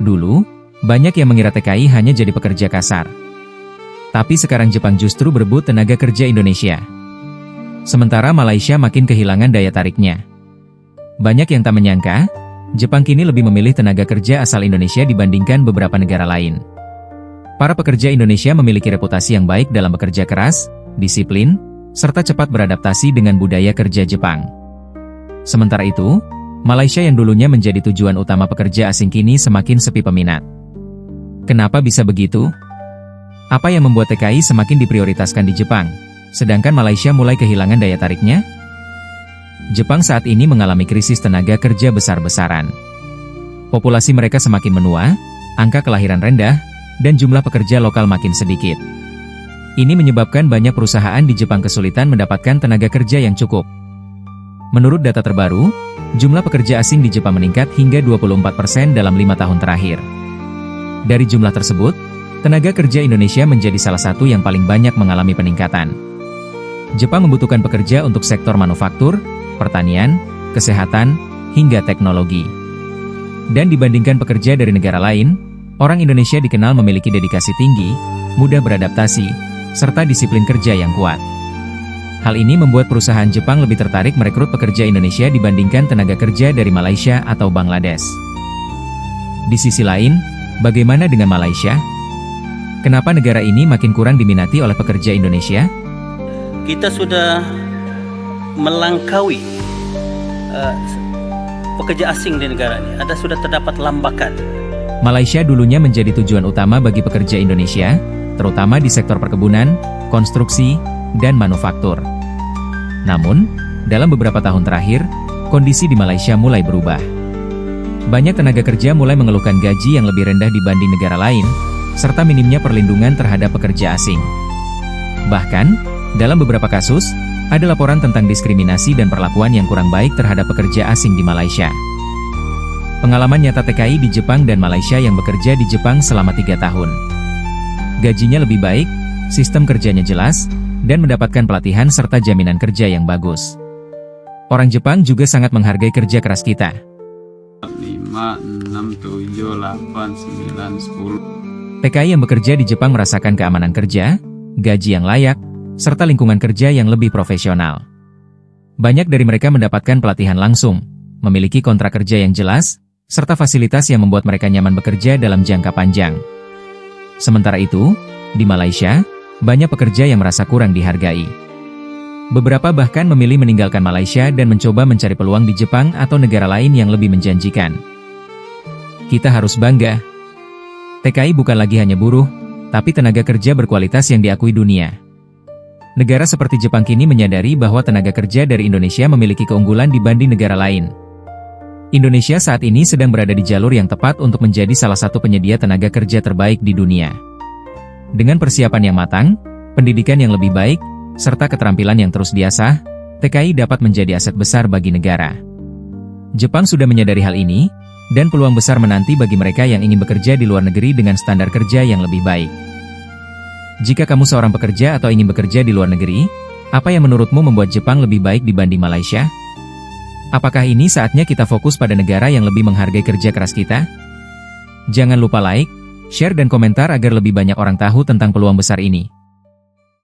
Dulu, banyak yang mengira TKI hanya jadi pekerja kasar. Tapi sekarang Jepang justru berebut tenaga kerja Indonesia. Sementara Malaysia makin kehilangan daya tariknya. Banyak yang tak menyangka, Jepang kini lebih memilih tenaga kerja asal Indonesia dibandingkan beberapa negara lain. Para pekerja Indonesia memiliki reputasi yang baik dalam bekerja keras, disiplin, serta cepat beradaptasi dengan budaya kerja Jepang. Sementara itu, Malaysia yang dulunya menjadi tujuan utama pekerja asing kini semakin sepi peminat. Kenapa bisa begitu? Apa yang membuat TKI semakin diprioritaskan di Jepang, sedangkan Malaysia mulai kehilangan daya tariknya? Jepang saat ini mengalami krisis tenaga kerja besar-besaran. Populasi mereka semakin menua, angka kelahiran rendah, dan jumlah pekerja lokal makin sedikit. Ini menyebabkan banyak perusahaan di Jepang kesulitan mendapatkan tenaga kerja yang cukup. Menurut data terbaru, jumlah pekerja asing di Jepang meningkat hingga 24% dalam 5 tahun terakhir. Dari jumlah tersebut, tenaga kerja Indonesia menjadi salah satu yang paling banyak mengalami peningkatan. Jepang membutuhkan pekerja untuk sektor manufaktur, pertanian, kesehatan, hingga teknologi. Dan dibandingkan pekerja dari negara lain, orang Indonesia dikenal memiliki dedikasi tinggi, mudah beradaptasi, serta disiplin kerja yang kuat. Hal ini membuat perusahaan Jepang lebih tertarik merekrut pekerja Indonesia dibandingkan tenaga kerja dari Malaysia atau Bangladesh. Di sisi lain, bagaimana dengan Malaysia? Kenapa negara ini makin kurang diminati oleh pekerja Indonesia? Kita sudah melangkaui pekerja asing di negara ini. Sudah terdapat lambakan. Malaysia dulunya menjadi tujuan utama bagi pekerja Indonesia, terutama di sektor perkebunan, konstruksi, dan manufaktur. Namun, dalam beberapa tahun terakhir, kondisi di Malaysia mulai berubah. Banyak tenaga kerja mulai mengeluhkan gaji yang lebih rendah dibanding negara lain, serta minimnya perlindungan terhadap pekerja asing. Bahkan, dalam beberapa kasus, ada laporan tentang diskriminasi dan perlakuan yang kurang baik terhadap pekerja asing di Malaysia. Pengalaman nyata TKI di Jepang dan Malaysia yang bekerja di Jepang selama 3 tahun. Gajinya lebih baik, sistem kerjanya jelas, dan mendapatkan pelatihan serta jaminan kerja yang bagus. Orang Jepang juga sangat menghargai kerja keras kita. 5, 6, 7, 8, 9, 10. TKI yang bekerja di Jepang merasakan keamanan kerja, gaji yang layak, serta lingkungan kerja yang lebih profesional. Banyak dari mereka mendapatkan pelatihan langsung, memiliki kontrak kerja yang jelas, serta fasilitas yang membuat mereka nyaman bekerja dalam jangka panjang. Sementara itu, di Malaysia, banyak pekerja yang merasa kurang dihargai. Beberapa bahkan memilih meninggalkan Malaysia dan mencoba mencari peluang di Jepang atau negara lain yang lebih menjanjikan. Kita harus bangga. TKI bukan lagi hanya buruh, tapi tenaga kerja berkualitas yang diakui dunia. Negara seperti Jepang kini menyadari bahwa tenaga kerja dari Indonesia memiliki keunggulan dibanding negara lain. Indonesia saat ini sedang berada di jalur yang tepat untuk menjadi salah satu penyedia tenaga kerja terbaik di dunia. Dengan persiapan yang matang, pendidikan yang lebih baik, serta keterampilan yang terus diasah, TKI dapat menjadi aset besar bagi negara. Jepang sudah menyadari hal ini, dan peluang besar menanti bagi mereka yang ingin bekerja di luar negeri dengan standar kerja yang lebih baik. Jika kamu seorang pekerja atau ingin bekerja di luar negeri, apa yang menurutmu membuat Jepang lebih baik dibanding Malaysia? Apakah ini saatnya kita fokus pada negara yang lebih menghargai kerja keras kita? Jangan lupa like, share dan komentar agar lebih banyak orang tahu tentang peluang besar ini.